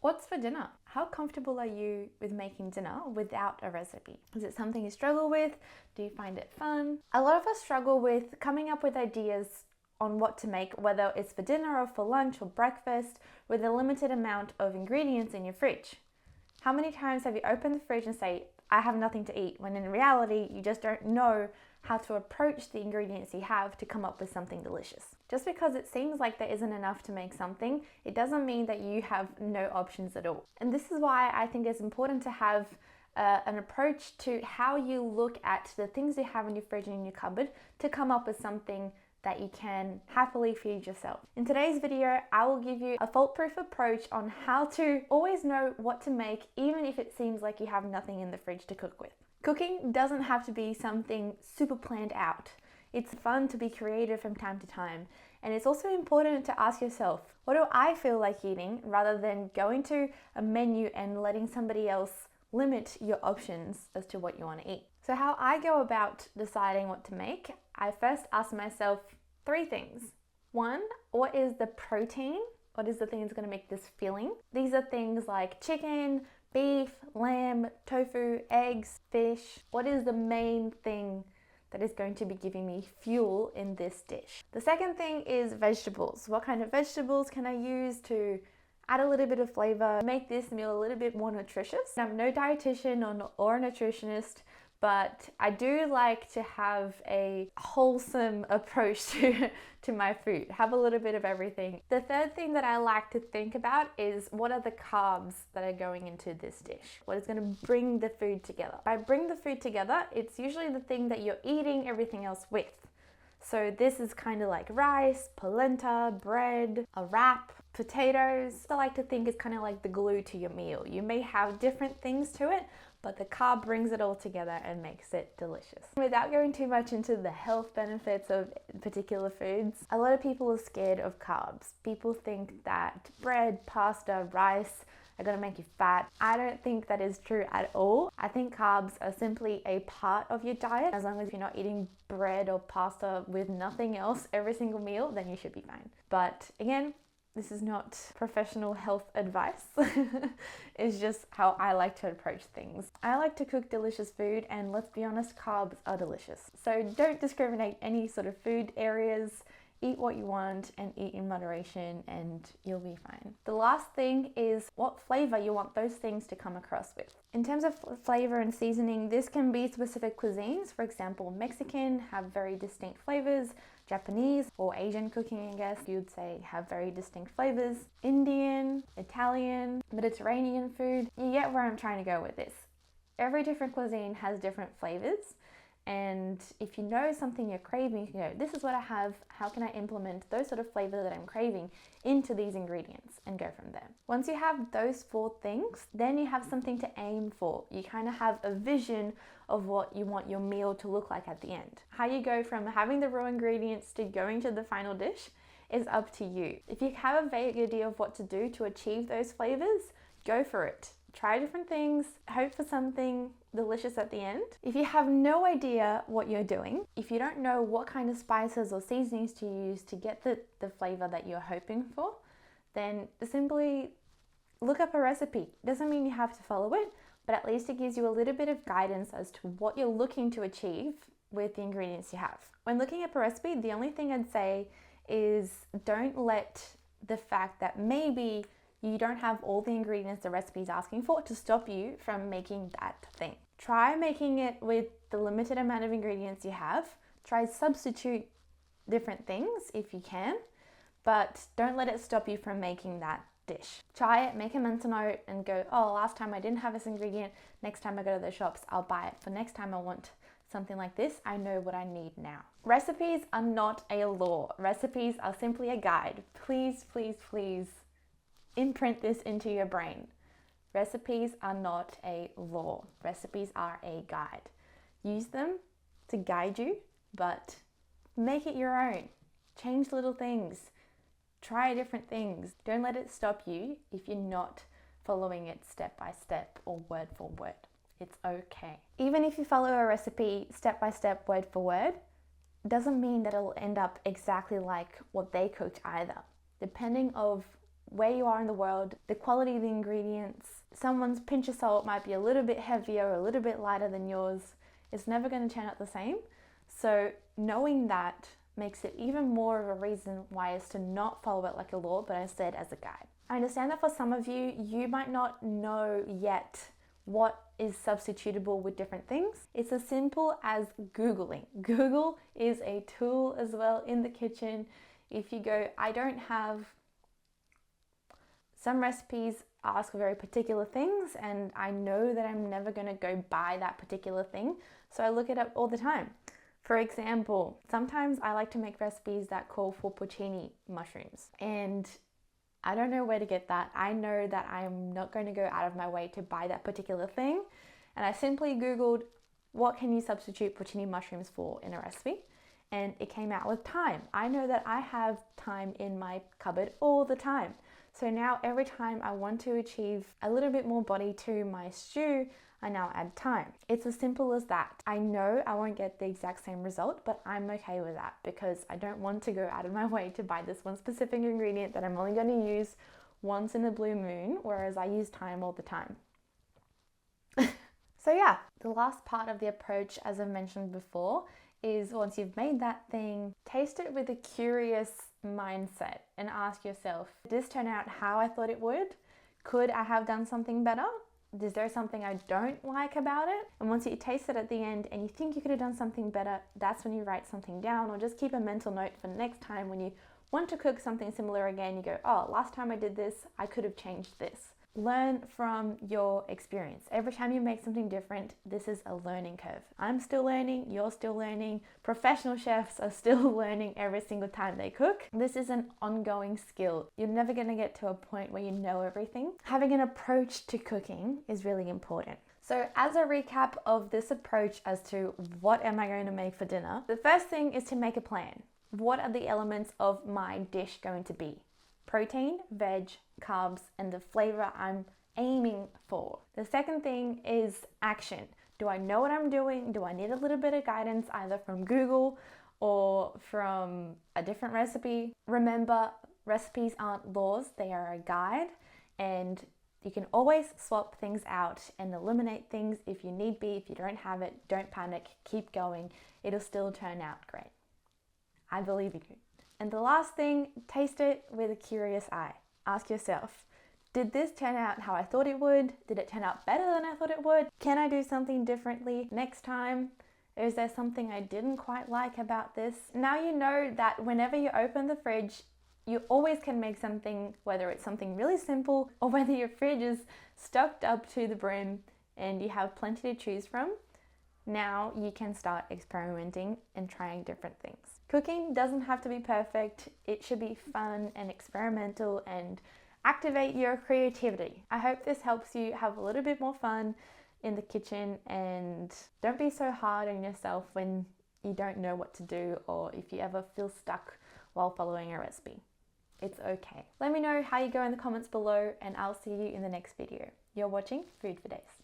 What's for dinner? How comfortable are you with making dinner without a recipe? Is it something you struggle with? Do you find it fun? A lot of us struggle with coming up with ideas on what to make, whether it's for dinner or for lunch or breakfast, with a limited amount of ingredients in your fridge. How many times have you opened the fridge and say, I have nothing to eat, when in reality, you just don't know how to approach the ingredients you have to come up with something delicious. Just because it seems like there isn't enough to make something, it doesn't mean that you have no options at all. And this is why I think it's important to have an approach to how you look at the things you have in your fridge and in your cupboard to come up with something that you can happily feed yourself. In today's video, I will give you a fault-proof approach on how to always know what to make, even if it seems like you have nothing in the fridge to cook with. Cooking doesn't have to be something super planned out. It's fun to be creative from time to time. And it's also important to ask yourself, what do I feel like eating, rather than going to a menu and letting somebody else limit your options as to what you want to eat. So how I go about deciding what to make, I first ask myself 3 things. 1, what is the protein? What is the thing that's going to make this filling? These are things like chicken, beef, lamb, tofu, eggs, fish. What is the main thing that is going to be giving me fuel in this dish? The second thing is vegetables. What kind of vegetables can I use to add a little bit of flavor, make this meal a little bit more nutritious? I'm no dietitian or a nutritionist, but I do like to have a wholesome approach to my food. Have a little bit of everything. The third thing that I like to think about is, what are the carbs that are going into this dish? What is going to bring the food together? By bring the food together, it's usually the thing that you're eating everything else with. So this is kind of like rice, polenta, bread, a wrap, potatoes. I like to think it's kind of like the glue to your meal. You may have different things to it, but the carb brings it all together and makes it delicious. Without going too much into the health benefits of particular foods, a lot of people are scared of carbs. People think that bread, pasta, rice are going to make you fat. I don't think that is true at all. I think carbs are simply a part of your diet. As long as you're not eating bread or pasta with nothing else every single meal, then you should be fine. But again, this is not professional health advice. It's just how I like to approach things. I like to cook delicious food, and let's be honest, carbs are delicious. So don't discriminate any sort of food areas. Eat what you want and eat in moderation, and you'll be fine. The last thing is what flavor you want those things to come across with. In terms of flavor and seasoning, this can be specific cuisines. For example, Mexican have very distinct flavors. Japanese or Asian cooking, I guess you'd say, have very distinct flavors. Indian, Italian, Mediterranean food. You get where I'm trying to go with this. Every different cuisine has different flavors. And if you know something you're craving, you can go, this is what I have, how can I implement those sort of flavors that I'm craving into these ingredients, and go from there. Once you have those 4 things, then you have something to aim for. You kind of have a vision of what you want your meal to look like at the end. How you go from having the raw ingredients to going to the final dish is up to you. If you have a vague idea of what to do to achieve those flavors, go for it. Try different things, hope for something delicious at the end. If you have no idea what you're doing, if you don't know what kind of spices or seasonings to use to get the flavor that you're hoping for, then simply look up a recipe. Doesn't mean you have to follow it, but at least it gives you a little bit of guidance as to what you're looking to achieve with the ingredients you have. When looking up a recipe, the only thing I'd say is, don't let the fact that maybe you don't have all the ingredients the recipe is asking for to stop you from making that thing. Try making it with the limited amount of ingredients you have. Try substitute different things if you can, but don't let it stop you from making that dish. Try it, make a mental note, and go, oh, last time I didn't have this ingredient. Next time I go to the shops, I'll buy it. For next time I want something like this, I know what I need now. Recipes are not a law. Recipes are simply a guide. Please, please, please imprint this into your brain. Recipes are not a law. Recipes are a guide. Use them to guide you, but make it your own. Change little things. Try different things. Don't let it stop you if you're not following it step by step or word for word. It's okay. Even if you follow a recipe step by step, word for word, doesn't mean that it'll end up exactly like what they cooked either. Depending of where you are in the world, the quality of the ingredients. Someone's pinch of salt might be a little bit heavier or a little bit lighter than yours. It's never going to turn out the same. So knowing that makes it even more of a reason why is to not follow it like a law, but instead as a guide. I understand that for some of you, you might not know yet what is substitutable with different things. It's as simple as Googling. Google is a tool as well in the kitchen. If you go, I don't have, some recipes ask for very particular things, and I know that I'm never going to go buy that particular thing, so I look it up all the time. For example, sometimes I like to make recipes that call for porcini mushrooms, and I don't know where to get that. I know that I'm not going to go out of my way to buy that particular thing, and I simply Googled, what can you substitute porcini mushrooms for in a recipe? And it came out with thyme. I know that I have thyme in my cupboard all the time. So now every time I want to achieve a little bit more body to my stew, I now add thyme. It's as simple as that. I know I won't get the exact same result, but I'm okay with that because I don't want to go out of my way to buy this one specific ingredient that I'm only going to use once in a blue moon, whereas I use thyme all the time. So yeah, the last part of the approach, as I've mentioned before, is once you've made that thing, taste it with a curious mindset and ask yourself, did this turn out how I thought it would? Could I have done something better? Is there something I don't like about it? And once you taste it at the end and you think you could have done something better, that's when you write something down, or just keep a mental note for next time when you want to cook something similar again. You go, oh, last time I did this, I could have changed this. Learn from your experience. Every time you make something different, this is a learning curve. I'm still learning, you're still learning, professional chefs are still learning every single time they cook. This is an ongoing skill. You're never going to get to a point where you know everything. Having an approach to cooking is really important. So as a recap of this approach as to what am I going to make for dinner, the first thing is to make a plan. What are the elements of my dish going to be? Protein, veg, carbs, and the flavor I'm aiming for. The second thing is action. Do I know what I'm doing? Do I need a little bit of guidance either from Google or from a different recipe? Remember, recipes aren't laws, they are a guide, and you can always swap things out and eliminate things if you need be. If you don't have it, don't panic, keep going. It'll still turn out great. I believe in you. And the last thing, taste it with a curious eye. Ask yourself, did this turn out how I thought it would? Did it turn out better than I thought it would? Can I do something differently next time? Is there something I didn't quite like about this? Now you know that whenever you open the fridge, you always can make something, whether it's something really simple or whether your fridge is stocked up to the brim and you have plenty to choose from. Now you can start experimenting and trying different things. Cooking doesn't have to be perfect. It should be fun and experimental and activate your creativity. I hope this helps you have a little bit more fun in the kitchen, and don't be so hard on yourself when you don't know what to do or if you ever feel stuck while following a recipe. It's okay. Let me know how you go in the comments below, and I'll see you in the next video. You're watching Food for Days.